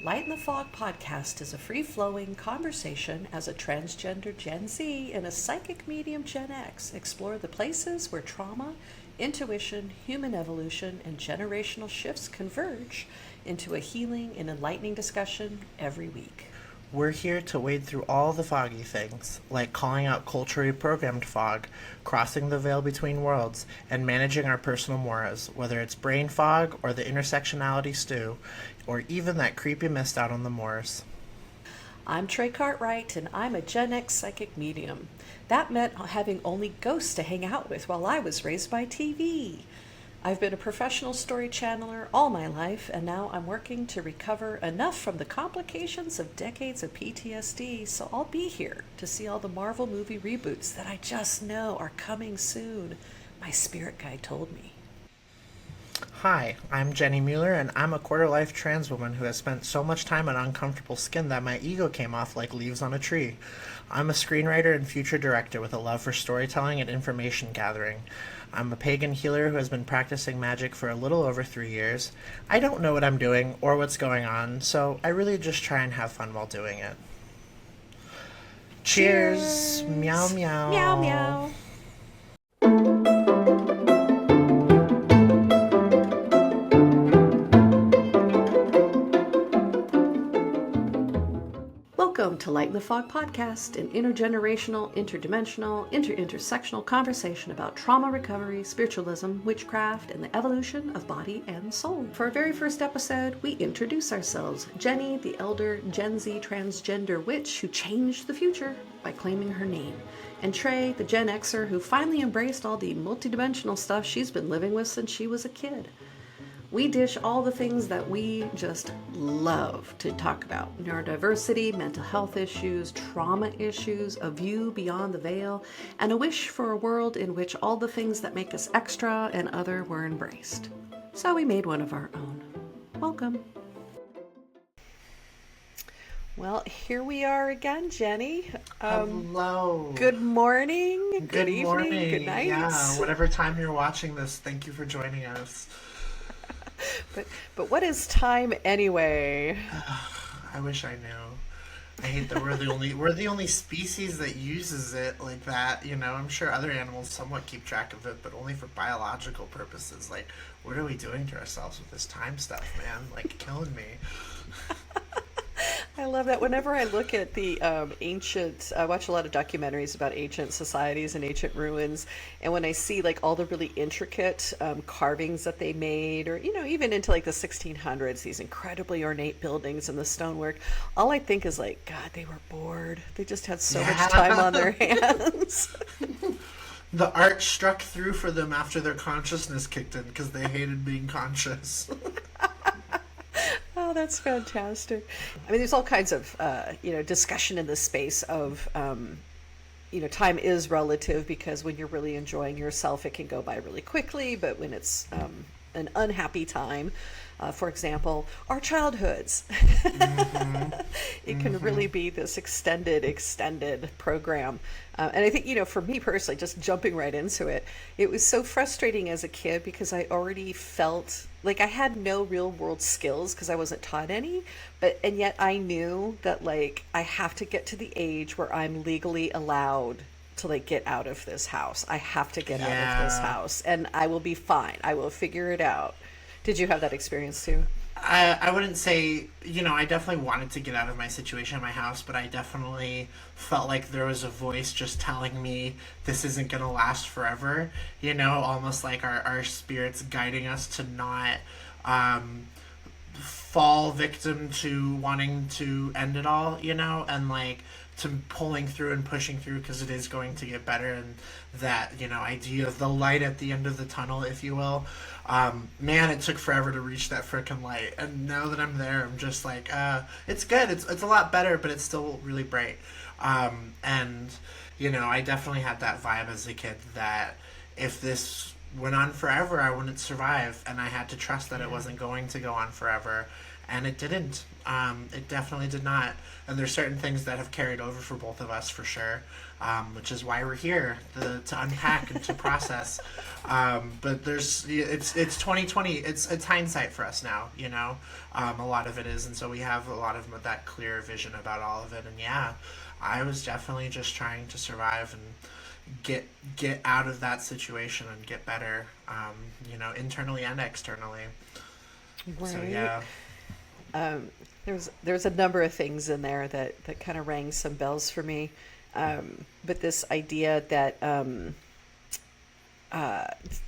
Light in the Fog podcast is a free-flowing conversation as a transgender Gen Z and a psychic medium Gen X explore the places where trauma, intuition, human evolution, and generational shifts converge into a healing and enlightening discussion every week. We're here to wade through all the foggy things, like calling out culturally programmed fog, crossing the veil between worlds, and managing our personal moras, whether it's brain fog or the intersectionality stew, or even that creepy mist out on the moors. I'm Trai Cartwright, and I'm a Gen X psychic medium. That meant having only ghosts to hang out with while I was raised by TV. I've been a professional story channeler all my life, and now I'm working to recover enough from the complications of decades of PTSD, so I'll be here to see all the Marvel movie reboots that I just know are coming soon. My spirit guide told me. Hi, I'm Jenny Mueller, and I'm a quarter-life trans woman who has spent so much time in uncomfortable skin that my ego came off like leaves on a tree. I'm a screenwriter and future director with a love for storytelling and information gathering. I'm a pagan healer who has been practicing magic for a little over 3 years. I don't know what I'm doing or what's going on, so I really just try and have fun while doing it. Cheers! Meow meow. Meow meow. Welcome to Light in the Fog podcast, an intergenerational, interdimensional, intersectional conversation about trauma recovery, spiritualism, witchcraft, and the evolution of body and soul. For our very first episode, we introduce ourselves. Jenny, the elder Gen Z transgender witch who changed the future by claiming her name. And Trai, the Gen Xer who finally embraced all the multidimensional stuff she's been living with since she was a kid. We dish all the things that we just love to talk about. Neurodiversity, mental health issues, trauma issues, a view beyond the veil, and a wish for a world in which all the things that make us extra and other were embraced. So we made one of our own. Welcome. Well, here we are again, Jenny. Hello. Good morning, good evening, morning. good night. Yeah, whatever time you're watching this, thank you for joining us. But what is time anyway? I wish I knew. I hate that we're the only species that uses it like that. You know, I'm sure other animals somewhat keep track of it, but only for biological purposes. Like, what are we doing to ourselves with this time stuff, man? Like, killing me. I love that. Whenever I look at the I watch a lot of documentaries about ancient societies and ancient ruins, and when I see like all the really intricate carvings that they made, or even into like the 1600s, these incredibly ornate buildings and the stonework, all I think is like, God, they were bored. They just had so much time on their hands. The art struck through for them after their consciousness kicked in because they hated being conscious. Oh, that's fantastic. I mean, there's all kinds of, discussion in the space of, time is relative because when you're really enjoying yourself, it can go by really quickly. But when it's an unhappy time, for example, our childhoods, it can really be this extended program. And I think, for me personally, just jumping right into it, it was so frustrating as a kid because I already felt like I had no real world skills because I wasn't taught any, and yet I knew that like I have to get to the age where I'm legally allowed to like get out of this house. I have to get out of this house and I will be fine. I will figure it out. Did you have that experience too? I wouldn't say, I definitely wanted to get out of my situation in my house, but I definitely felt like there was a voice just telling me this isn't going to last forever, almost like our spirits guiding us to not fall victim to wanting to end it all, and like to pulling through and pushing through because it is going to get better, and that, idea of the light at the end of the tunnel, if you will. Man, it took forever to reach that frickin' light, and now that I'm there, I'm just like, it's good, it's a lot better, but it's still really bright. And I definitely had that vibe as a kid that if this went on forever, I wouldn't survive, and I had to trust that it wasn't going to go on forever. and it didn't. It definitely did not. And there's certain things that have carried over for both of us for sure, which is why we're here to unpack and to process. But it's 2020. It's hindsight for us now. A lot of it is, and so we have a lot of that clear vision about all of it. And yeah, I was definitely just trying to survive and get out of that situation and get better, internally and externally. So Right. yeah. There's a number of things in there that kind of rang some bells for me. But this idea that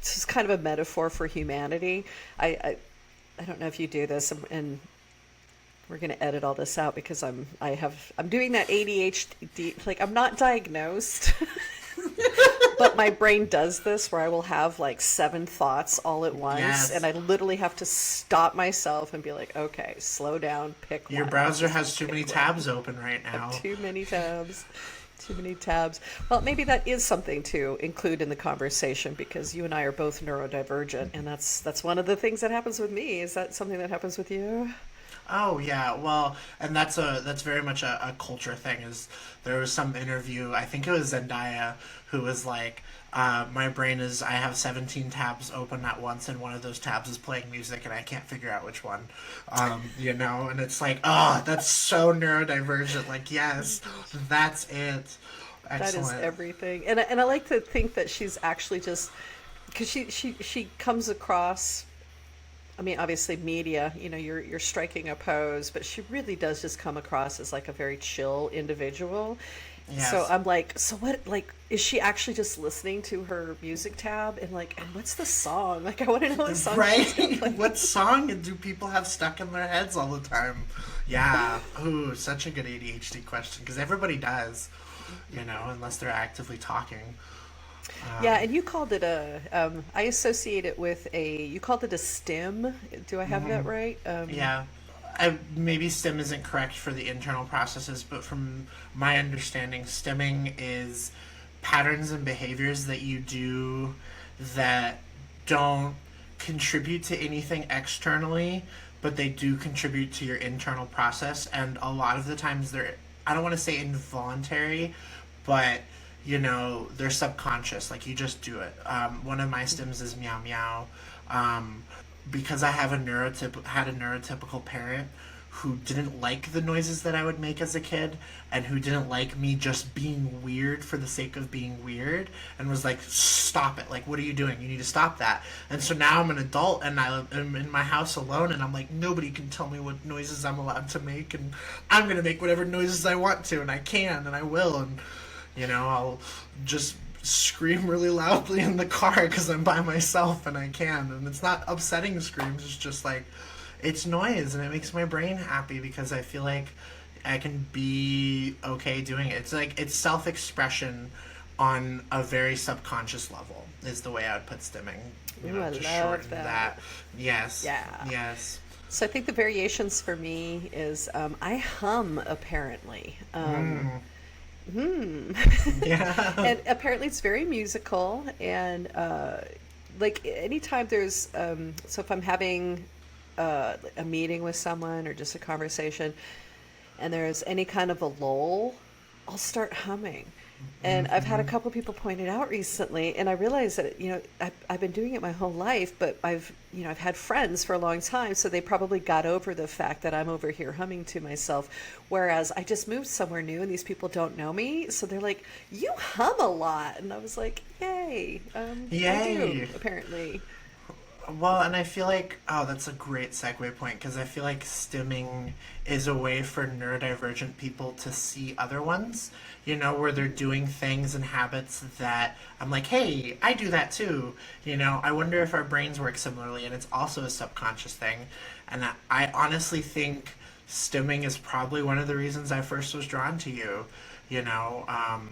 this is kind of a metaphor for humanity. I don't know if you do this, and we're going to edit all this out because I'm doing that ADHD. Like, I'm not diagnosed, but my brain does this where I will have like seven thoughts all at once, and Yes. I literally have to stop myself and be like, okay, slow down, pick Your one, browser just has too pick many one. tabs open right I have now. too many tabs. Too many tabs. Well, maybe that is something to include in the conversation because you and I are both neurodivergent, and that's one of the things that happens with me. Is that something that happens with you? Oh yeah, well, and that's very much a culture thing. Is there was some interview? I think it was Zendaya who was like, "My brain is I have 17 tabs open at once, and one of those tabs is playing music, and I can't figure out which one." And it's like, oh, that's so neurodivergent. Like, yes, that's it. That is Excellent. everything. And I like to think that she's actually just because she comes across. I mean, obviously, media. You're striking a pose, but she really does just come across as like a very chill individual. So Yes. I'm like, so what? Like, is she actually just listening to her music tab and like, and what's the song? Like, I want to know what song she's Right? gonna play. What song do people have stuck in their heads all the time? Yeah. Ooh, such a good ADHD question because everybody does, unless they're actively talking. Yeah, Um, and you called it I associate it with you called it a stim. Do I have that mhm. right? Yeah. Maybe STEM isn't correct for the internal processes, but from my understanding, STEMming is patterns and behaviors that you do that don't contribute to anything externally, but they do contribute to your internal process. And a lot of the times I don't want to say involuntary, but they're subconscious. Like you just do it. One of my stems is meow meow. Um, because I had a neurotypical parent who didn't like the noises that I would make as a kid and who didn't like me just being weird for the sake of being weird and was like, stop it, like what are you doing, you need to stop that. And so now I'm an adult and I'm in my house alone and I'm like, nobody can tell me what noises I'm allowed to make, and I'm going to make whatever noises I want to, and I can and I will. And I'll just scream really loudly in the car because I'm by myself and I can. And it's not upsetting screams, it's just like, it's noise and it makes my brain happy because I feel like I can be okay doing it. It's like, it's self expression on a very subconscious level, is the way I would put stimming, Ooh, I to love shorten that. that. Yes, Yeah. yes. So I think the variations for me is I hum apparently. Mm, yeah. And apparently it's very musical and like anytime there's so if I'm having a meeting with someone or just a conversation and there's any kind of a lull, I'll start humming. And I've had a Hmm. couple people point it out recently, and I realized that I've been doing it my whole life, but I've had friends for a long time, so they probably got over the fact that I'm over here humming to myself. Whereas I just moved somewhere new, and these people don't know me, so they're like, "You hum a lot," and I was like, "Yay, I do Yay. apparently." Well, and I feel like, oh, that's a great segue point because I feel like stimming is a way for neurodivergent people to see other ones, where they're doing things and habits that I'm like, hey, I do that too. I wonder if our brains work similarly, and it's also a subconscious thing. And I honestly think stimming is probably one of the reasons I first was drawn to you, you know.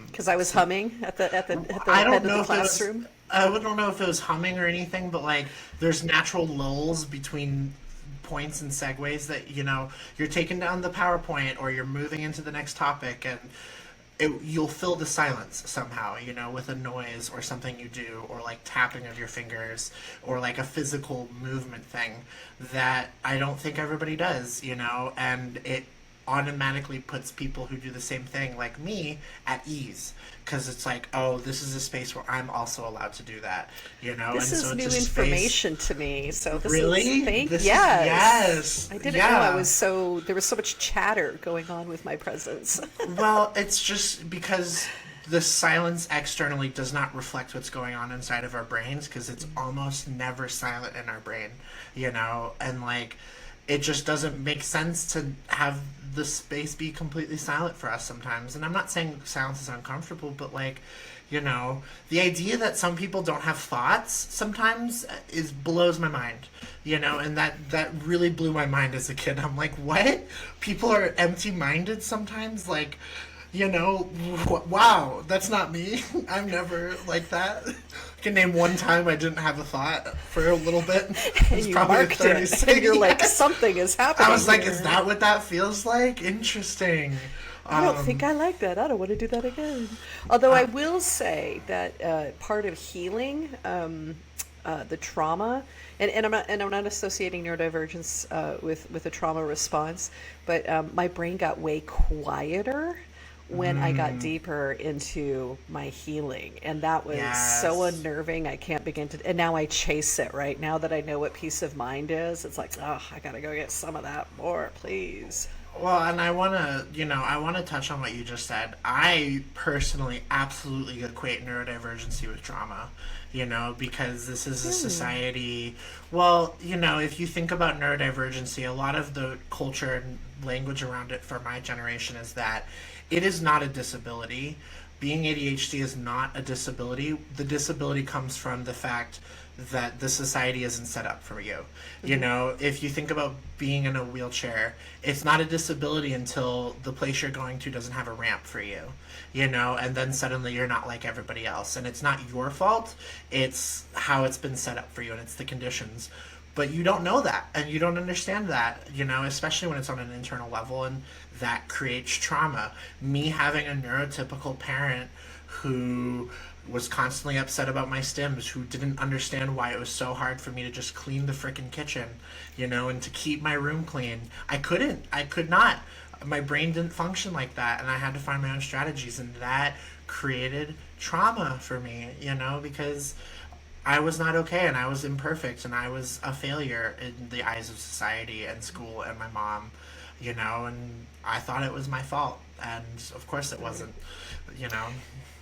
Because I was So humming at the I don't head of the know if it was. classroom. Don't know if it was humming or anything, but like there's natural lulls between points and segues that you're taking down the PowerPoint or you're moving into the next topic, and you'll fill the silence somehow, with a noise or something you do, or like tapping of your fingers, or like a physical movement thing that I don't think everybody does, and it automatically puts people who do the same thing like me at ease, because it's like, oh, this is a space where I'm also allowed to do that, and This is so new it's a information to me. So this really is this yes. is, yes, I didn't know yeah. there was so much chatter going on with my presence. Well, it's just because the silence externally does not reflect what's going on inside of our brains, because it's almost never silent in our brain, and like it just doesn't make sense to have the space be completely silent for us sometimes. And I'm not saying silence is uncomfortable, but like, the idea that some people don't have thoughts sometimes is blows my mind. And that really blew my mind as a kid. I'm like, what? People are empty-minded sometimes? Like, wow, that's not me. I'm never like that. I can name one time I didn't have a thought for a little bit. It was You probably marked the 30 it, and second. you're like, something is happening. I was like, here. is that what that feels like? Interesting. I don't think I like that. I don't want to do that again. Although I will say that part of healing, the trauma, and I'm not associating neurodivergence with a trauma response, but my brain got way quieter when I got deeper into my healing, and that was so Yes. unnerving. I can't begin to. And now I chase it. Right now that I know what peace of mind is, it's like, oh, I gotta go get some of that more, please. Well, and I want to touch on what you just said. I personally absolutely equate neurodivergency with trauma, because this is a society. Well, if you think about neurodivergency, a lot of the culture and language around it for my generation is that it is not a disability. Being ADHD is not a disability. The disability comes from the fact that the society isn't set up for you. If you think about being in a wheelchair, it's not a disability until the place you're going to doesn't have a ramp for you, and then suddenly you're not like everybody else. And it's not your fault, it's how it's been set up for you, and it's the conditions. But you don't know that, and you don't understand that, especially when it's on an internal level, and that creates trauma. Me having a neurotypical parent who was constantly upset about my stims, who didn't understand why it was so hard for me to just clean the frickin' kitchen, and to keep my room clean. I could not. My brain didn't function like that, and I had to find my own strategies, and that created trauma for me, because I was not okay, and I was imperfect, and I was a failure in the eyes of society and school and my mom, and I thought it was my fault, and of course it wasn't, you know.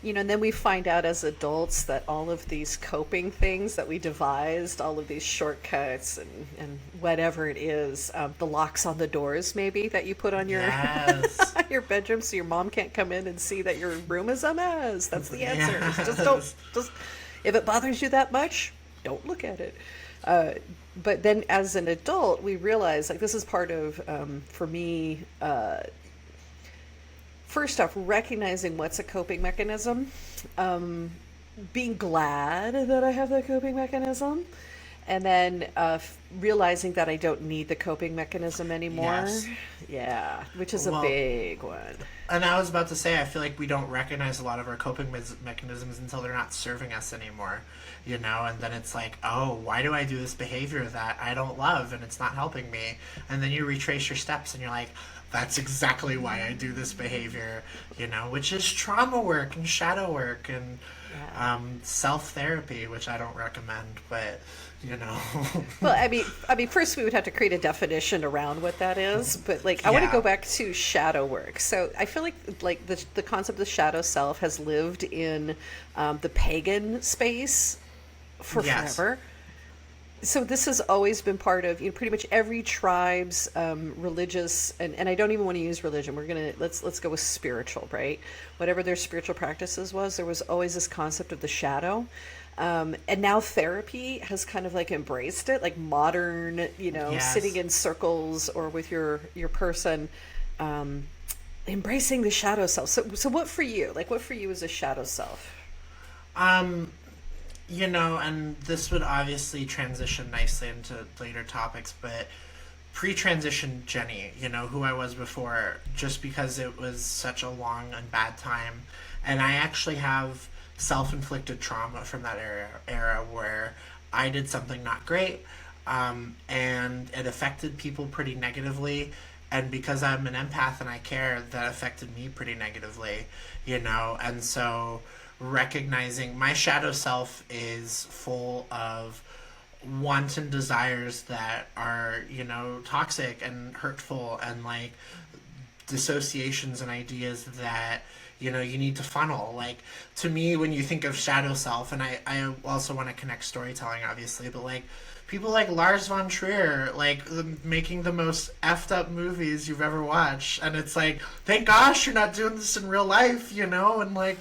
And then we find out as adults that all of these coping things that we devised, all of these shortcuts and whatever it is, the locks on the doors maybe that you put on your Yes. your bedroom so your mom can't come in and see that your room is a mess. That's the answer. Just Yes. just if it bothers you that much, don't look at it. Uh, but then as an adult, we realize like this is part of for me. First off, recognizing what's a coping mechanism, being glad that I have that coping mechanism, and then realizing that I don't need the coping mechanism anymore. Yes. Yeah, which is a Well, big one. and I was about to say, I feel like we don't recognize a lot of our coping mechanisms until they're not serving us anymore, and then it's like, oh, why do I do this behavior that I don't love and it's not helping me? And then you retrace your steps and you're like, that's exactly why I do this behavior, which is trauma work and shadow work and Yeah. self therapy, which I don't recommend, but, Well, I mean, first we would have to create a definition around what that is. But like, I want to Yeah. go back to shadow work. So I feel like the concept of shadow self has lived in the pagan space for Yes. forever. So this has always been part of pretty much every tribe's religious and I don't even want to use religion. We're gonna let's go with spiritual, right? Whatever their spiritual practices was, there was always this concept of the shadow. And now therapy has kind of like embraced it, like modern, sitting Yes. in circles or with your person, embracing the shadow self. So what for you? Like what for you is a shadow self? Um, and this would obviously transition nicely into later topics, but pre-transition Jenny, who I was before, just because it was such a long and bad time. And I actually have self-inflicted trauma from that era where I did something not great, and it affected people pretty negatively. And because I'm an empath and I care, that affected me pretty negatively, And so recognizing my shadow self is full of wanton desires that are, toxic and hurtful, and like dissociations and ideas that you need to funnel. Like, to me, when you think of shadow self, and I also want to connect storytelling, obviously, but like people like Lars von Trier, like making the most effed up movies you've ever watched, and it's like, thank gosh you're not doing this in real life, and like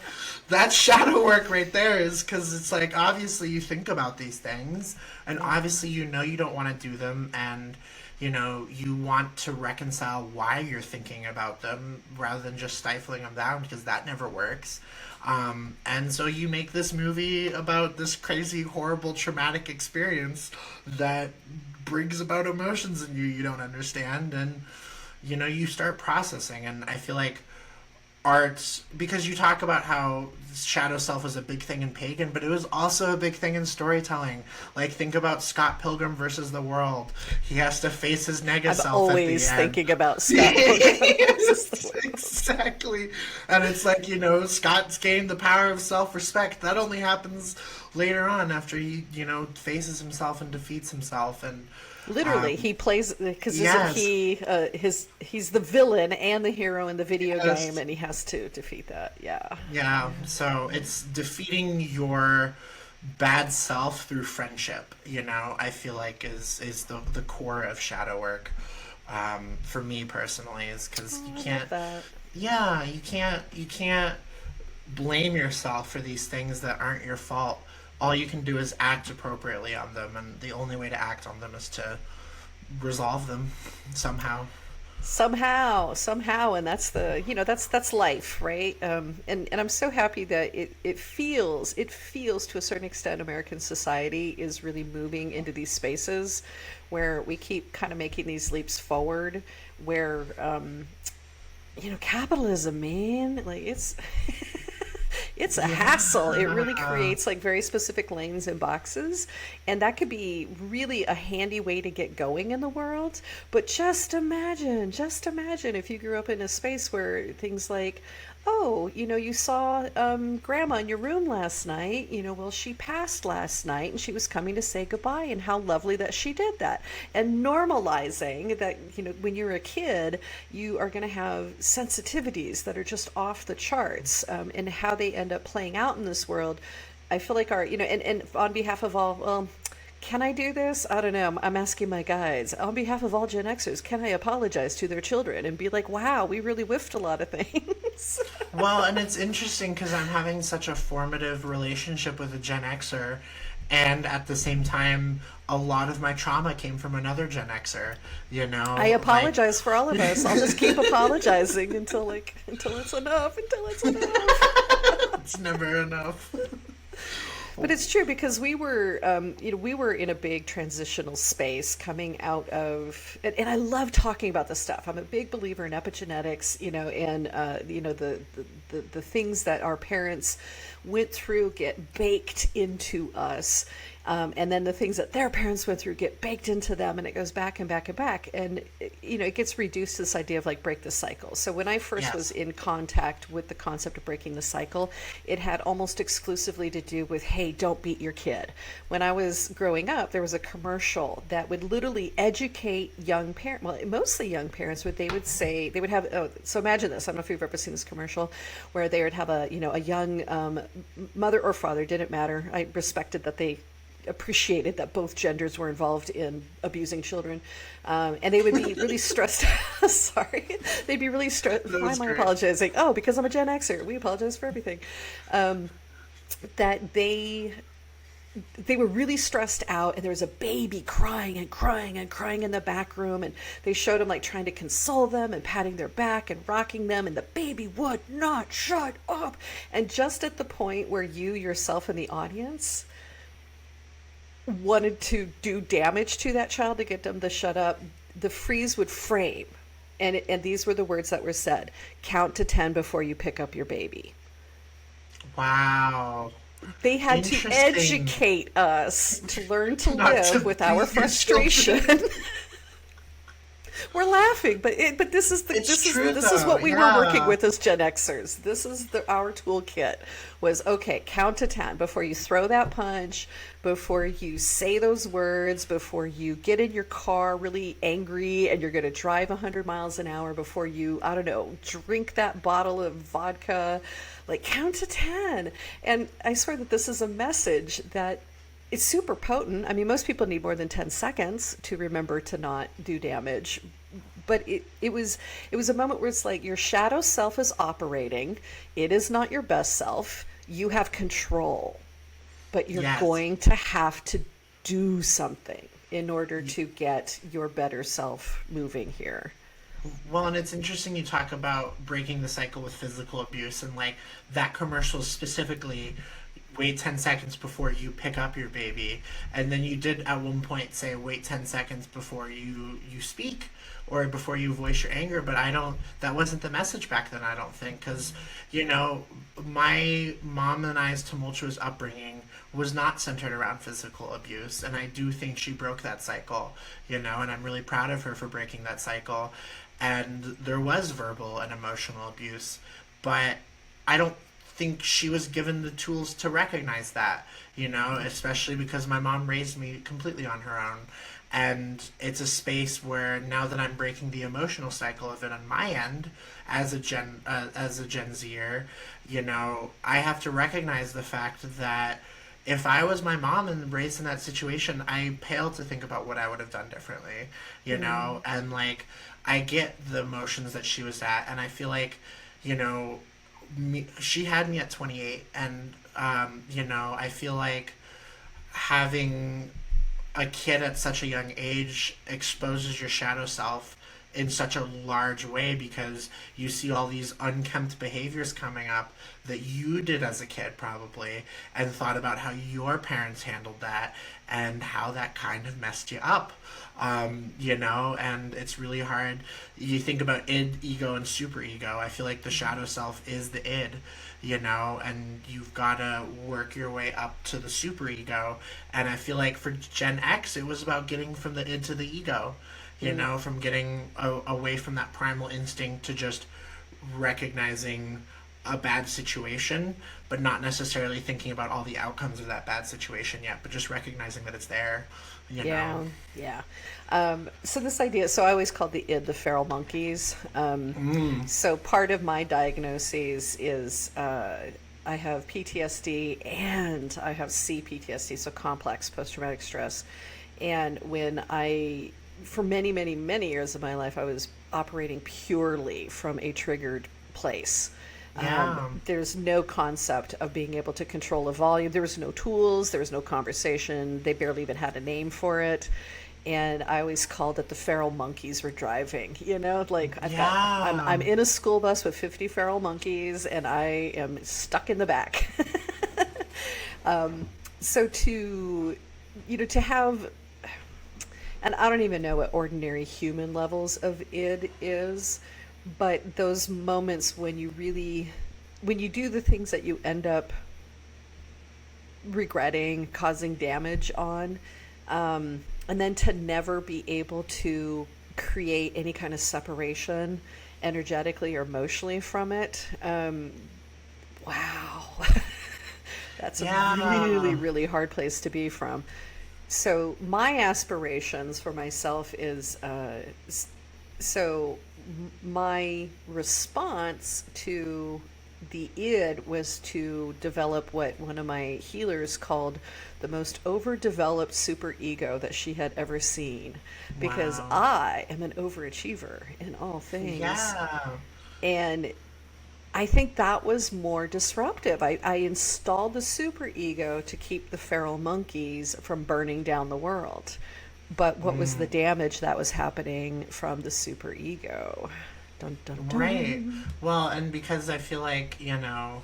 that's shadow work right there, is because it's like, obviously you think about these things, and obviously you don't want to do them, and you want to reconcile why you're thinking about them rather than just stifling them down, because that never works. And so you make this movie about this crazy, horrible, traumatic experience that brings about emotions in you don't understand, and you start processing. And I feel like art, because you talk about how shadow self was a big thing in pagan, but it was also a big thing in storytelling. Like, think about Scott Pilgrim versus the World. He has to face his nega I'm self at the always end. thinking about Scott Pilgrim versus the Yes, World. exactly. And it's like, Scott's gained the power of self-respect. That only happens later on, after he, faces himself and defeats himself. And Literally, he plays, because isn't yes, he he's the villain and the hero in the video game, yes. and he has to defeat that. Yeah. Yeah, so it's defeating your bad self through friendship, I feel like is the core of shadow work, for me personally, is because you Oh, I love can't, that. yeah, you can't blame yourself for these things that aren't your fault. All you can do is act appropriately on them, and the only way to act on them is to resolve them somehow. Somehow, and that's that's life, right? And I'm so happy that it feels to a certain extent American society is really moving into these spaces where we keep kind of making these leaps forward, where capitalism, man, like it's a hassle. It really Yeah. creates like very specific lanes and boxes, and that could be really a handy way to get going in the world. But just imagine if you grew up in a space where things like, oh, you saw grandma in your room last night. Well, she passed last night and she was coming to say goodbye, and how lovely that she did that. And normalizing that, when you're a kid, you are going to have sensitivities that are just off the charts, and how they end up playing out in this world. I feel like and on behalf of all, well, can I do this? I don't know. I'm asking my guides. On behalf of all Gen Xers, can I apologize to their children and be like, wow, we really whiffed a lot of things? Well, and it's interesting because I'm having such a formative relationship with a Gen Xer, and at the same time, a lot of my trauma came from another Gen Xer. I Like, apologize for all of us. I'll just keep apologizing until it's enough, until it's enough. it's never enough. But it's true, because we were in a big transitional space coming out of, and I love talking about this stuff. I'm a big believer in epigenetics, and the things that our parents went through get baked into us, and then the things that their parents went through get baked into them, and it goes back and back and back, and it gets reduced to this idea of like break the cycle. So when I first was Yes. in contact with the concept of breaking the cycle, it had almost exclusively to do with, hey, don't beat your kid. When I was growing up, there was a commercial that would literally educate young parents, well, mostly young parents, but they would say, they would have, oh, so imagine this, I don't know if you've ever seen this commercial, where they would have a young mother or father, didn't matter. I respected that they appreciated that both genders were involved in abusing children, and they would be really stressed. Sorry, they'd be really stressed. That Why was am I great. apologizing? Oh, because I'm a Gen Xer. We apologize for everything. Um, that they were really stressed out, and there was a baby crying and crying and crying in the back room, and they showed them like trying to console them and patting their back and rocking them, and the baby would not shut up. And just at the point where you yourself in the audience wanted to do damage to that child to get them to shut up, the freeze would frame, and these were the words that were said: count to 10 before you pick up your baby. Wow. They had to Interesting. educate us to learn to Not live to with our beat your frustration. children. We're laughing, but It's true this is though. what we were working Yeah. with as Gen Xers. This is our toolkit was okay. Count to 10 before you throw that punch, before you say those words, before you get in your car really angry and you're going to drive 100 miles an hour, before you, I don't know, drink that bottle of vodka. Like, count to 10. And I swear that this is a message that it's super potent. I mean, most people need more than 10 seconds to remember to not do damage. But it was a moment where it's like your shadow self is operating. It is not your best self. You have control, but you're Yes. going to have to do something in order to get your better self moving here. Well, and it's interesting you talk about breaking the cycle with physical abuse and like that commercial specifically wait 10 seconds before you pick up your baby, and then you did at one point say wait 10 seconds before you speak or before you voice your anger, but I don't, that wasn't the message back then, I don't think, cuz you know, my mom and I's tumultuous upbringing was not centered around physical abuse, and I do think she broke that cycle, you know, and I'm really proud of her for breaking that cycle. And there was verbal and emotional abuse, but I don't think she was given the tools to recognize that, you know, especially because my mom raised me completely on her own. And it's a space where now that I'm breaking the emotional cycle of it on my end as a Gen Zer, you know, I have to recognize the fact that if I was my mom and raised in that situation, I pale to think about what I would have done differently, you know, and like I get the emotions that she was at, and I feel like, you know, she had me at 28, and you know, I feel like having a kid at such a young age exposes your shadow self in such a large way because you see all these unkempt behaviors coming up that you did as a kid probably, and thought about how your parents handled that and how that kind of messed you up. You know, and it's really hard. You think about id, ego, and super ego. I feel like the shadow self is the id, you know, and you've got to work your way up to the super ego. And I feel like for Gen X, it was about getting from the id to the ego, you Mm. know, from getting away from that primal instinct to just recognizing a bad situation, but not necessarily thinking about all the outcomes of that bad situation yet, but just recognizing that it's there, you know. Yeah, yeah. So this idea, so I always called the id the feral monkeys. Mm. So part of my diagnosis is I have PTSD and I have CPTSD, so complex post-traumatic stress. And for many, many, many years of my life, I was operating purely from a triggered place. Yeah. There's no concept of being able to control a volume. There was no tools. There was no conversation. They barely even had a name for it. And I always called it the feral monkeys were driving. You know, like Yeah. I'm in a school bus with 50 feral monkeys, and I am stuck in the back. So to have, and I don't even know what ordinary human levels of id is, but those moments when when you do the things that you end up regretting, causing damage on, and then to never be able to create any kind of separation energetically or emotionally from it. Wow. That's a really, Yeah. really hard place to be from. So my aspirations for myself is so my response to the id was to develop what one of my healers called the most overdeveloped super ego that she had ever seen, because Wow. I am an overachiever in all things. Yeah. And I think that was more disruptive. I installed the superego to keep the feral monkeys from burning down the world. But what was the Mm. damage that was happening from the superego? Dun dun Right. dun. Well, and because I feel like, you know,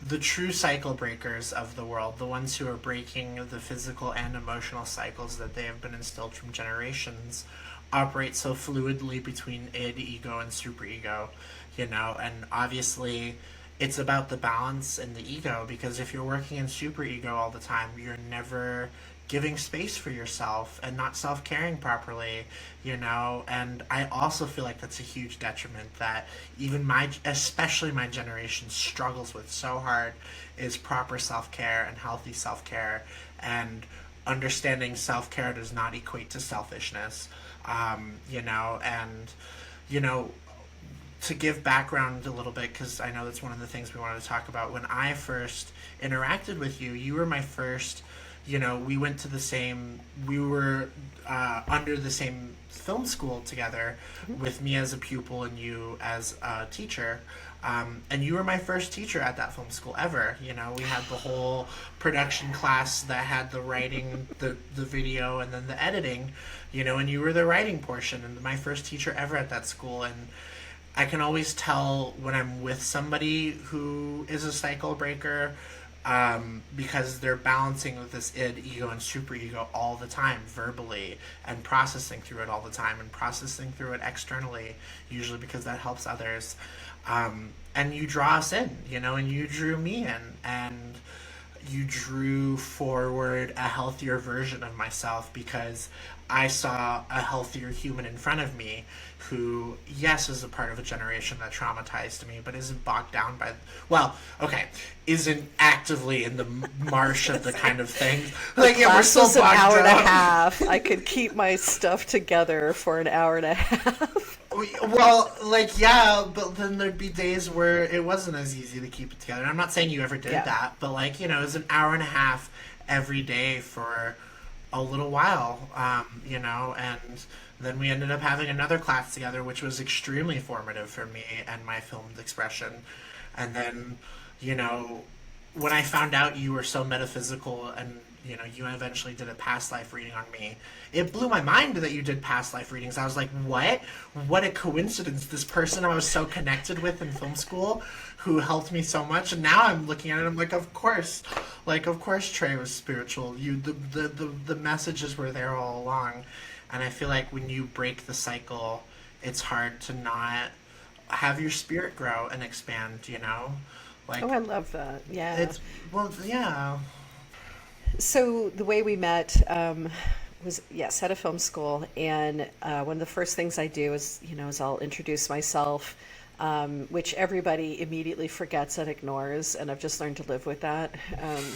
the true cycle breakers of the world, the ones who are breaking the physical and emotional cycles that they have been instilled from generations, operate so fluidly between id, ego, and superego, and obviously it's about the balance in the ego, because if you're working in superego all the time, you're never giving space for yourself and not self-caring properly, and I also feel like that's a huge detriment that even especially my generation struggles with so hard, is proper self-care and healthy self-care, and understanding self-care does not equate to selfishness, and you know to give background a little bit, because I know that's one of the things we wanted to talk about. When I first interacted with you, you were my first. We went to the same. We were under the same film school together, with me as a pupil and you as a teacher. And you were my first teacher at that film school ever. We had the whole production class that had the writing, the video, and then the editing. And you were the writing portion, and my first teacher ever at that school. And I can always tell when I'm with somebody who is a cycle breaker, because they're balancing with this id, ego, and superego all the time, verbally, and processing through it all the time, and processing through it externally, usually because that helps others. And you draw us in, and you drew me in, and you drew forward a healthier version of myself, because I saw a healthier human in front of me who, yes, is a part of a generation that traumatized me, but isn't bogged down by, well, okay, isn't actively in the marsh of the kind of things. Like, yeah, we're Class still was an bogged hour and a down. half. I could keep my stuff together for an hour and a half. Well, like, yeah, but then there'd be days where it wasn't as easy to keep it together. And I'm not saying you ever did Yeah. that, but, like, it was an hour and a half every day for a little while, and then we ended up having another class together, which was extremely formative for me and my filmed expression. And then, you know, when I found out you were so metaphysical, and you eventually did a past life reading on me, it blew my mind that you did past life readings. I was like, what a coincidence. This person I was so connected with in film school, who helped me so much, and now I'm looking at it, I'm like, of course, Trai was spiritual. The messages were there all along. And I feel like when you break the cycle, it's hard to not have your spirit grow and expand. Like, Oh, I love that. Yeah. it's, well, yeah. So the way we met was, yes, at a film school, and one of the first things I do is I'll introduce myself, which everybody immediately forgets and ignores, and I've just learned to live with that,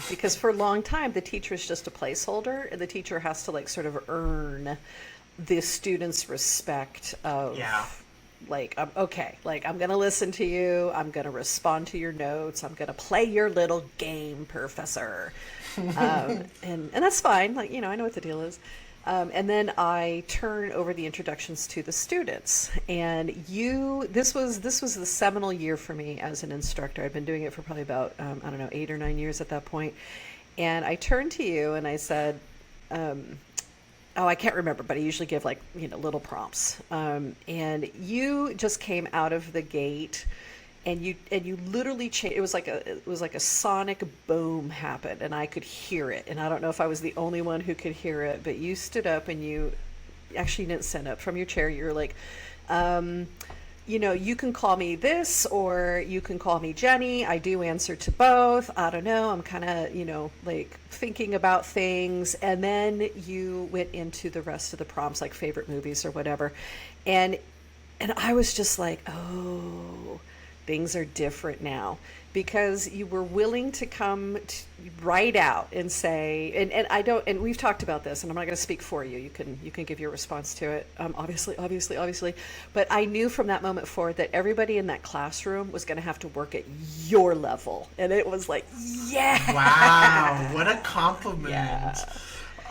because for a long time the teacher is just a placeholder, and the teacher has to like sort of earn the student's respect of. Yeah. Like, okay, like I'm gonna listen to you, I'm gonna respond to your notes, I'm gonna play your little game, professor, and that's fine. Like, I know what the deal is. And then I turn over the introductions to the students, and this was the seminal year for me as an instructor. I'd been doing it for probably about I don't know, 8 or 9 years at that point, and I turned to you and I said. Oh, I can't remember, but I usually give like, little prompts. And you just came out of the gate, and you literally changed. It was like a sonic boom happened, and I could hear it. And I don't know if I was the only one who could hear it, but you stood up, and you actually didn't stand up from your chair. You were like, you can call me this, or you can call me Jenny. I do answer to both. I don't know. I'm kind of, like thinking about things. And then you went into the rest of the prompts, like favorite movies or whatever. And I was just like, oh, things are different now, because you were willing to come right out and say, and I don't, and we've talked about this, and I'm not going to speak for you. You can give your response to it. Obviously, but I knew from that moment forward that everybody in that classroom was going to have to work at your level, and it was like, yeah, Wow, what a compliment. yeah.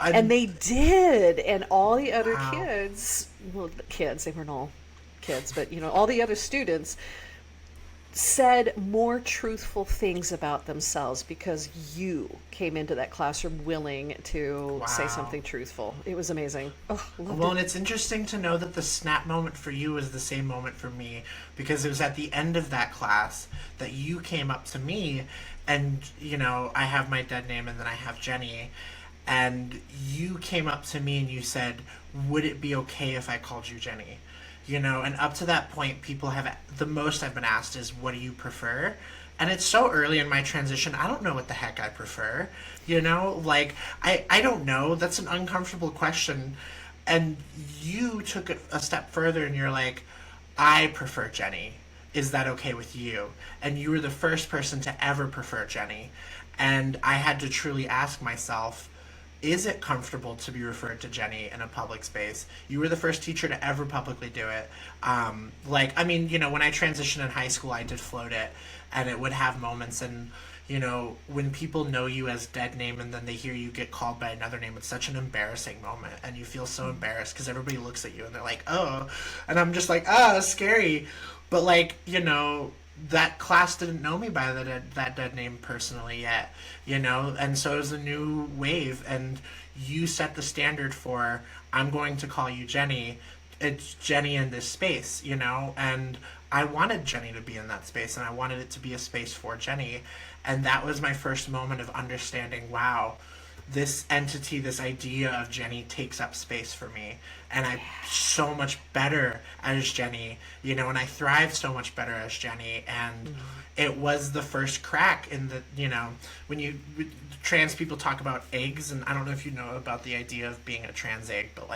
I, And they did, and all the other wow. kids, well, the kids, they weren't all kids, but all the other students said more truthful things about themselves because you came into that classroom willing to say Wow. something truthful. It was amazing. Oh, loved Well, it. and it's interesting to know that the snap moment for you was the same moment for me, because it was at the end of that class that you came up to me, and I have my dead name, and then I have Jenny, and you came up to me and you said, "Would it be okay if I called you Jenny?" And up to that point, people have the most I've been asked is, "What do you prefer?" And it's so early in my transition, I don't know what the heck I prefer. Like I don't know. That's an uncomfortable question. And you took it a step further and you're like, "I prefer Jenny. Is that okay with you?" And you were the first person to ever prefer Jenny. And I had to truly ask myself, is it comfortable to be referred to Jenny in a public space? You were the first teacher to ever publicly do it. When I transitioned in high school, I did float it, and it would have moments. And when people know you as dead name and then they hear you get called by another name, it's such an embarrassing moment, and you feel so embarrassed because everybody looks at you and they're like, "Oh," and I'm just like, "Ah, scary," but that class didn't know me by that dead name personally yet, and so it was a new wave, and you set the standard for, "I'm going to call you Jenny. It's Jenny in this space," and I wanted Jenny to be in that space, and I wanted it to be a space for Jenny, and that was my first moment of understanding, wow, this entity, this idea of Jenny takes up space for me. And I'm so much better as Jenny, and I thrive so much better as Jenny. And it was the first crack in the, when trans people talk about eggs, and I don't know if you know about the idea of being a trans egg, but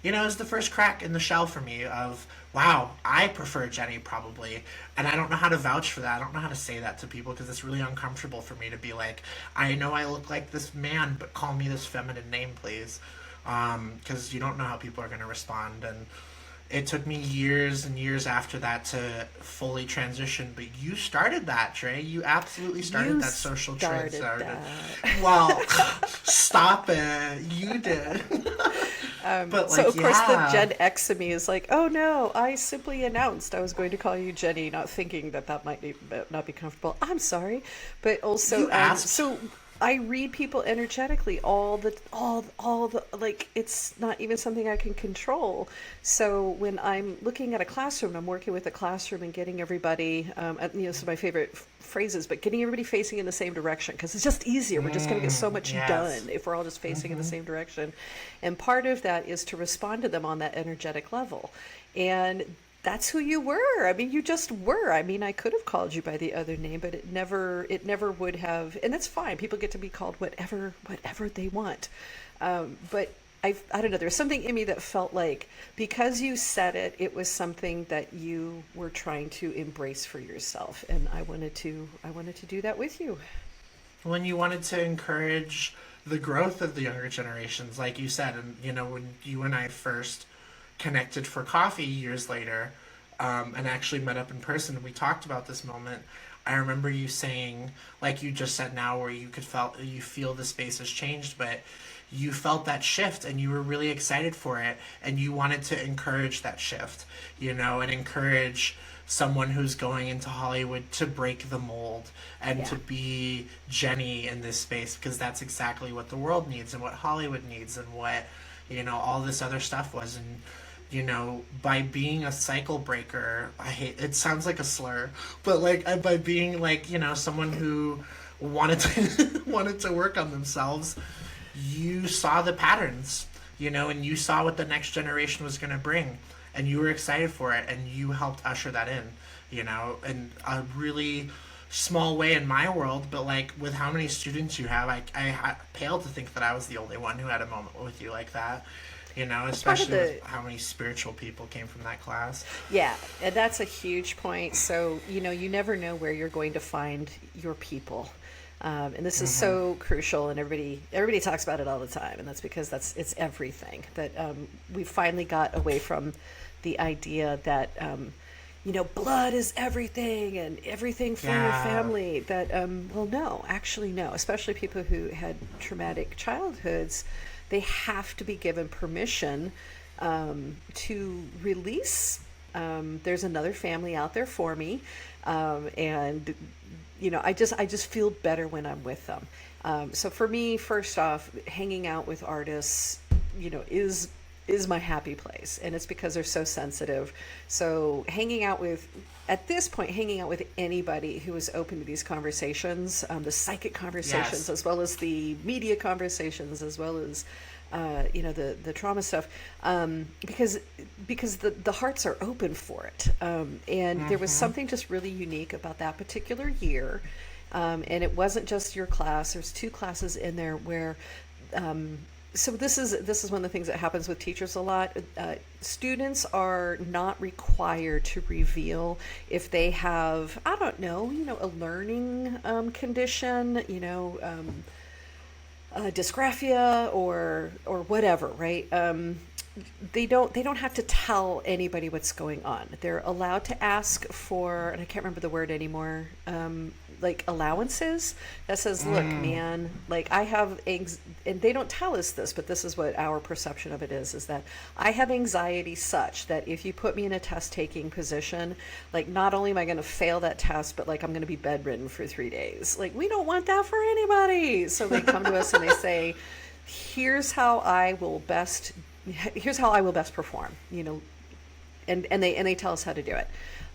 it was the first crack in the shell for me of, wow, I prefer Jenny probably. And I don't know how to vouch for that. I don't know how to say that to people because it's really uncomfortable for me to be like, "I know I look like this man, but call me this feminine name, please." Because you don't know how people are going to respond. And it took me years and years after that to fully transition. But you started that, Trai. You absolutely started that social trend. Well, stop it. You did. So of course the Gen X in me is like, "Oh no, I simply announced I was going to call you Jenny," not thinking that might not be comfortable. I'm sorry, but also so I read people energetically all the like, it's not even something I can control. So when I'm looking at a classroom, I'm working with a classroom and getting everybody, some of my favorite phrases, but getting everybody facing in the same direction because it's just easier. We're just going to get so much done if we're all just facing in the same direction. And part of that is to respond to them on that energetic level. And that's who you were. I mean, you just were. I mean, I could have called you by the other name, but it never would have. And that's fine. People get to be called whatever they want. But I don't know. There's something in me that felt like because you said it, it was something that you were trying to embrace for yourself, and I wanted to do that with you. When you wanted to encourage the growth of the younger generations, like you said, and when you and I first connected for coffee years later, and actually met up in person and we talked about this moment, I remember you saying, like you just said now, where you feel the space has changed, but you felt that shift and you were really excited for it, and you wanted to encourage that shift, and encourage someone who's going into Hollywood to break the mold and to be Jenny in this space, because that's exactly what the world needs and what Hollywood needs and what all this other stuff was. And by being a cycle breaker, it sounds like a slur, but by being someone who wanted to work on themselves, you saw the patterns, and you saw what the next generation was going to bring, and you were excited for it, and you helped usher that in, in a really small way in my world. But with how many students you have, I pale to think that I was the only one who had a moment with you like that. Especially with how many spiritual people came from that class. Yeah, and that's a huge point. So, you never know where you're going to find your people. And this is so crucial, and everybody talks about it all the time, and that's because it's everything. That we finally got away from the idea that blood is everything and everything for your family. That well, no, actually no. Especially people who had traumatic childhoods, they have to be given permission to release. There's another family out there for me, and I just feel better when I'm with them. So for me, first off, hanging out with artists, is my happy place, and it's because they're so sensitive. So at this point, hanging out with anybody who is open to these conversations, the psychic conversations, as well as the media conversations, as well as the trauma stuff, because the hearts are open for it, and there was Mm-hmm. something just really unique about that particular year, and it wasn't just your class. There's two classes in there where so this is one of the things that happens with teachers a lot. Students are not required to reveal if they have, I don't know, a learning condition, dysgraphia or whatever, right? They don't have to tell anybody what's going on. They're allowed to ask for, and I can't remember the word anymore, like allowances that says, look, man, like I have and they don't tell us this, but this is what our perception of it is that I have anxiety such that if you put me in a test taking position, like not only am I going to fail that test, but like I'm going to be bedridden for 3 days. Like we don't want that for anybody. So they come to us and they say, here's how I will best perform, and they tell us how to do it.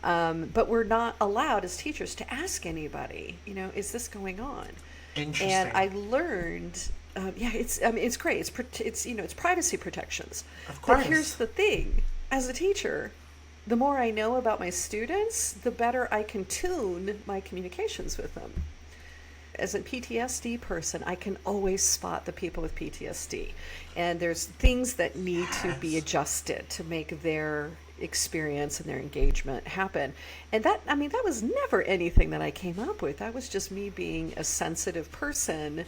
But we're not allowed as teachers to ask anybody, is this going on? And Interesting. I learned, yeah, it's great. It's privacy protections. Of But here's course. the thing: as a teacher, the more I know about my students, the better I can tune my communications with them. As a PTSD person, I can always spot the people with PTSD. And there's things that need to be Yes. adjusted to make their experience and their engagement happen. And that was never anything that I came up with. That was just me being a sensitive person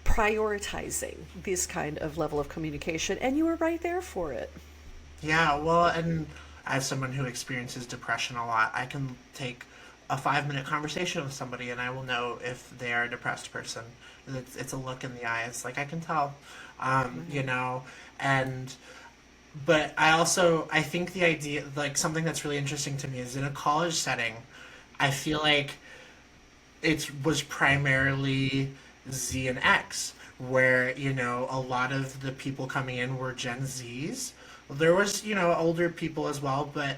prioritizing this kind of level of communication. And you were right there for it. Yeah, well, and as someone who experiences depression a lot, I can take a 5 minute conversation with somebody and I will know if they are a depressed person. It's a look in the eyes. Like I can tell, Right. and but I think the idea, like something that's really interesting to me is in a college setting, I feel like it was primarily Z and X, where, a lot of the people coming in were Gen Zs. There was, older people as well, but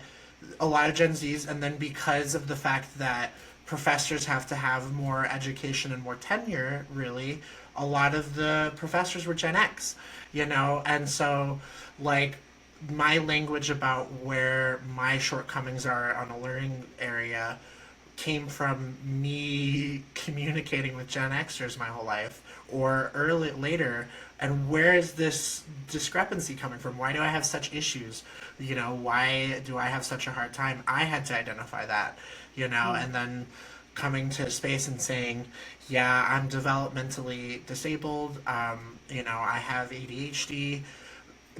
a lot of Gen Zs, and then because of the fact that professors have to have more education and more tenure, really, a lot of the professors were Gen X, and so, like, my language about where my shortcomings are on a learning area came from me communicating with Gen Xers my whole life or early later, and where is this discrepancy coming from? Why do I have such issues? Why do I have such a hard time? I had to identify that, Mm. and then coming to space and saying, yeah, I'm developmentally disabled, I have ADHD,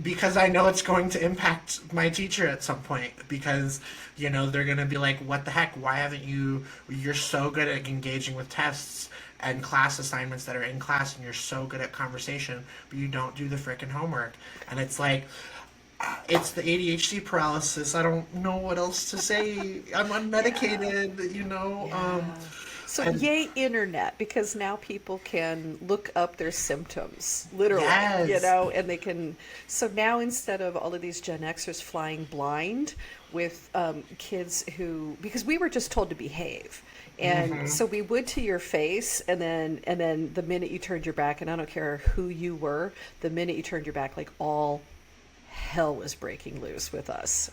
because I know it's going to impact my teacher at some point, because they're going to be like, what the heck, why haven't you're so good at engaging with tests and class assignments that are in class, and you're so good at conversation, but you don't do the freaking homework. And it's like, it's the ADHD paralysis. I don't know what else to say. I'm Yeah. unmedicated, Yeah. So and yay internet, because now people can look up their symptoms literally, yes. and they can. So now instead of all of these Gen Xers flying blind with kids who, because we were just told to behave, and Hmm. so we would to your face, and then the minute you turned your back, and I don't care who you were, the minute you turned your back, like all hell was breaking loose with us.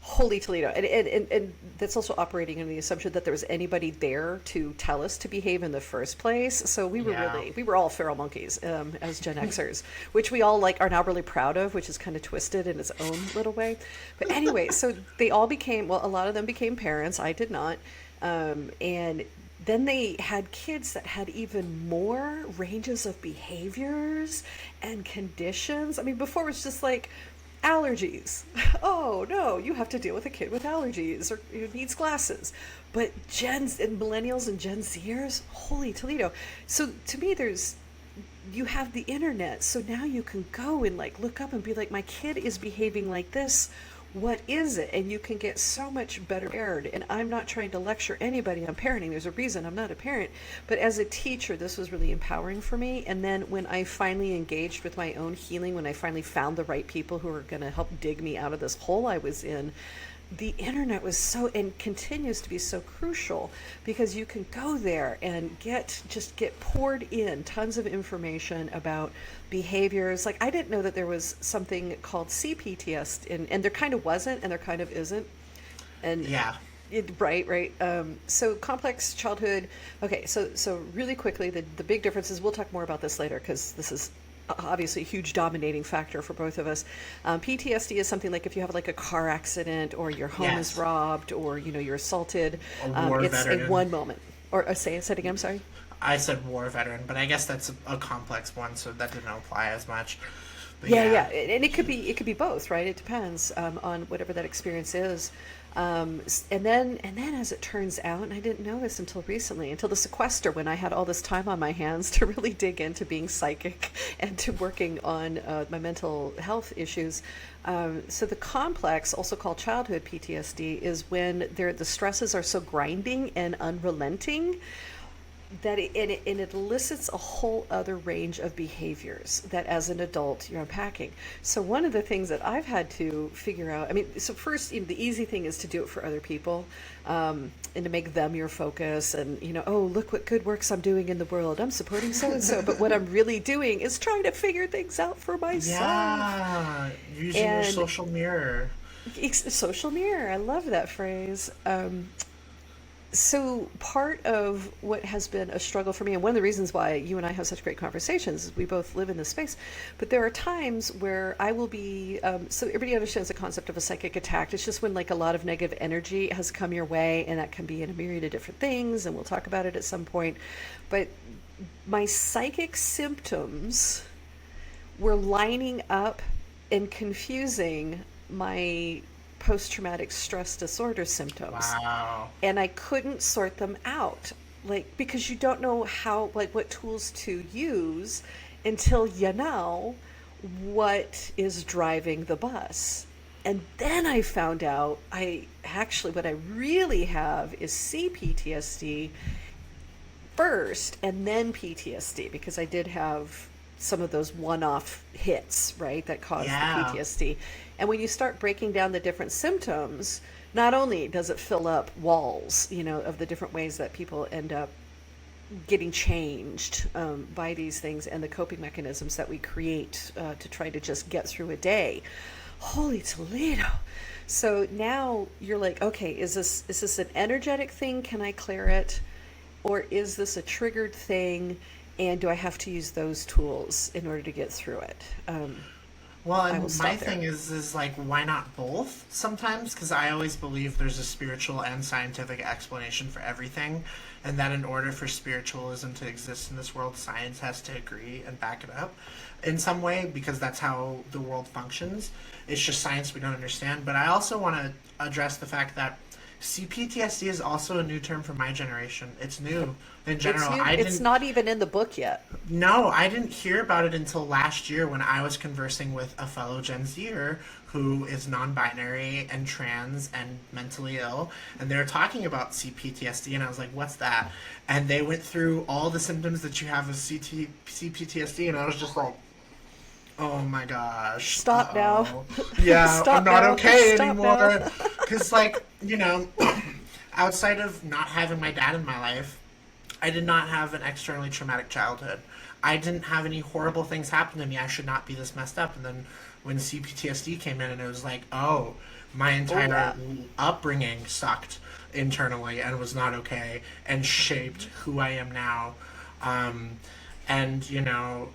Holy Toledo. And that's also operating in the assumption that there was anybody there to tell us to behave in the first place. So Yeah. we were all feral monkeys as Gen Xers, which we all like are now really proud of, which is kind of twisted in its own little way. But anyway, so they all became, well, a lot of them became parents. I did not. And then they had kids that had even more ranges of behaviors and conditions. I mean, before it was just like, allergies. Oh no, you have to deal with a kid with allergies or who needs glasses. But Gens and millennials and Gen Zers, holy Toledo. So to me, you have the internet, so now you can go and like look up and be like, my kid is behaving like this. What is it? And you can get so much better prepared. And I'm not trying to lecture anybody on parenting. There's a reason I'm not a parent. But as a teacher, this was really empowering for me. And then when I finally engaged with my own healing, when I finally found the right people who were going to help dig me out of this hole I was in, the internet was so, and continues to be so crucial, because you can go there and get poured in tons of information about behaviors. Like, I didn't know that there was something called CPTSD, and there kind of wasn't, and there kind of isn't. And Yeah. right. So complex childhood. Okay, so really quickly, the big differences. We'll talk more about this later, because this is obviously a huge dominating factor for both of us. PTSD is something like if you have like a car accident, or your home is Yes. robbed, or you're assaulted. A war It's a veteran. one moment. Or say it again. I'm sorry. I said war veteran, but I guess that's a complex one, so that didn't apply as much. But Yeah, yeah. and it could be both, right? It depends on whatever that experience is. And then as it turns out, and I didn't know this until recently, until the sequester, when I had all this time on my hands to really dig into being psychic and to working on my mental health issues. So the complex, also called childhood PTSD, is when the stresses are so grinding and unrelenting that it elicits a whole other range of behaviors that as an adult you're unpacking. So one of the things that I've had to figure out, I mean, so first, the easy thing is to do it for other people, and to make them your focus, and oh, look what good works I'm doing in the world, I'm supporting so and so. But what I'm really doing is trying to figure things out for myself. Yeah. Using your And social mirror. social mirror, I love that phrase. So part of what has been a struggle for me, and one of the reasons why you and I have such great conversations, is we both live in this space. But there are times where I will be, so everybody understands the concept of a psychic attack. It's just when like a lot of negative energy has come your way, and that can be in a myriad of different things, and we'll talk about it at some point. But my psychic symptoms were lining up and confusing my post-traumatic stress disorder symptoms, Wow. and I couldn't sort them out, like, because you don't know how, like, what tools to use until you know what is driving the bus. And then I found out what I really have is CPTSD first, and then PTSD, because I did have some of those one-off hits, right, that caused the Yeah. PTSD. And when you start breaking down the different symptoms, not only does it fill up walls, of the different ways that people end up getting changed by these things, and the coping mechanisms that we create to try to just get through a day. Holy Toledo. So now you're like, okay, is this an energetic thing? Can I clear it? Or is this a triggered thing? And do I have to use those tools in order to get through it? Well, I will and my stop there. thing is like, why not both sometimes? Because I always believe there's a spiritual and scientific explanation for everything, and that in order for spiritualism to exist in this world, science has to agree and back it up in some way, because that's how the world functions. It's just science we don't understand. But I also want to address the fact that CPTSD is also a new term for my generation. It's new in It's general. new. I It's didn't not even in the book yet. No, I didn't hear about it until last year when I was conversing with a fellow Gen Xer who is non binary and trans and mentally ill. And they were talking about CPTSD, and I was like, what's that? And they went through all the symptoms that you have of CPTSD, and I was just like, oh my gosh. Stop now. Uh-oh. Yeah, I'm Stop not now. okay Stop now. anymore. Because, like, outside of not having my dad in my life, I did not have an externally traumatic childhood. I didn't have any horrible things happen to me. I should not be this messed up. And then when CPTSD came in, and it was like, oh, my Oh entire yeah. upbringing sucked internally and was not okay and shaped who I am now. Um, and,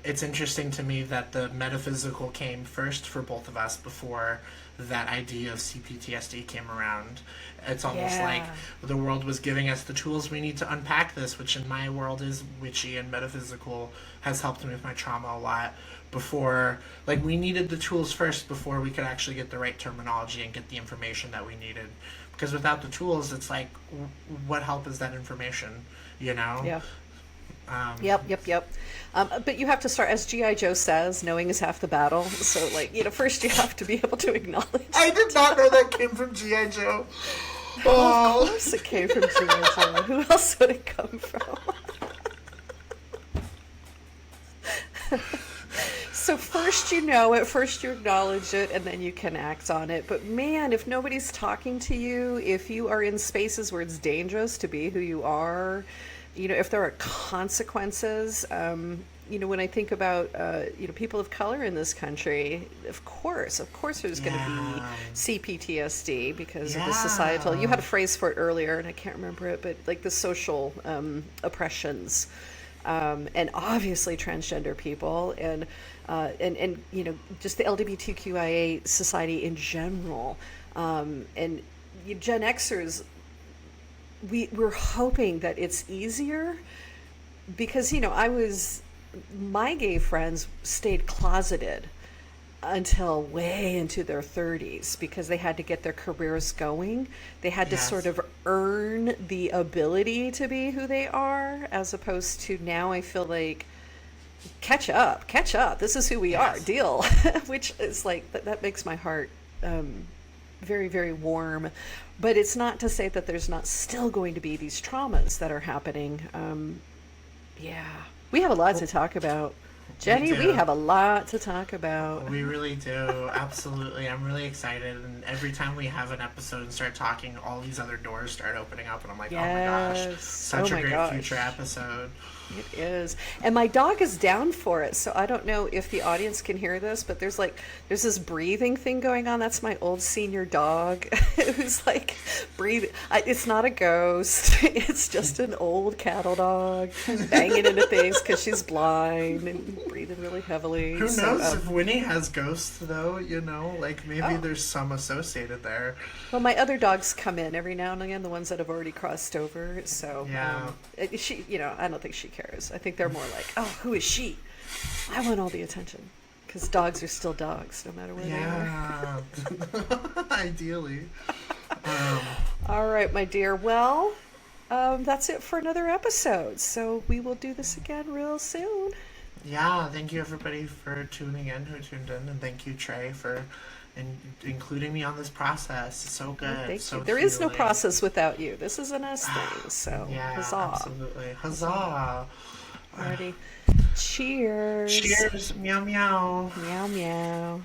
it's interesting to me that the metaphysical came first for both of us before that idea of CPTSD came around. It's almost like Yeah. the world was giving us the tools we need to unpack this, which in my world is witchy and metaphysical, has helped me with my trauma a lot. Before, like, we needed the tools first before we could actually get the right terminology and get the information that we needed. Because without the tools, it's like, what help is that information, you know? Yeah. Um, Yep. But you have to start, as GI Joe says, knowing is half the battle. So, like, first you have to be able to acknowledge. I did not know that came from G.I. Joe. Well, of Oh. course it came from GI Joe. Who else would it come from? So first you know it, first you acknowledge it, and then you can act on it. But man, if nobody's talking to you, if you are in spaces where it's dangerous to be who you are, if there are consequences, when I think about, people of color in this country, of course there's going to be Yeah. CPTSD because of the societal, you Yeah. had a phrase for it earlier, and I can't remember it, but like the social oppressions, and obviously transgender people, and just the LGBTQIA society in general, and Gen Xers. We're hoping that it's easier because my gay friends stayed closeted until way into their 30s because they had to get their careers going. They had to sort Yes. of earn the ability to be who they are, as opposed to now I feel like catch up. This is who we are, Yes. deal. Which is like, that makes my heart very, very warm. But it's not to say that there's not still going to be these traumas that are happening. Yeah. We have a lot to talk about. We Jenny, we do. have a lot to talk about. We really do. Absolutely. I'm really excited. And every time we have an episode and start talking, all these other doors start opening up. And I'm like, oh my gosh, Yes. Oh such a my great future gosh. episode. It is. And my dog is down for it. So I don't know if the audience can hear this, but there's this breathing thing going on. That's my old senior dog who's like breathing. It's not a ghost. It's just an old cattle dog banging into things because she's blind and breathing really heavily. Who So, knows if Winnie has ghosts, though? Like maybe oh, there's some associated there. well, my other dogs come in every now and again, the ones that have already crossed over. So, Yeah. she, I don't think she cares. I think they're more like, oh, who is she? I want all the attention. Because dogs are still dogs, no matter where they are. Yeah. Ideally. Um, All right, my dear. Well, that's it for another episode. So we will do this again real soon. yeah, thank you everybody for tuning in, who tuned in, and thank you, Trey, for including me on this process. It's so Well, good, thank so you. There is no healing. process without you. This is an us thing. So, Yeah, huzzah. absolutely. Huzzah. Huzzah. Alrighty. Cheers. Cheers. Meow meow. Meow, meow.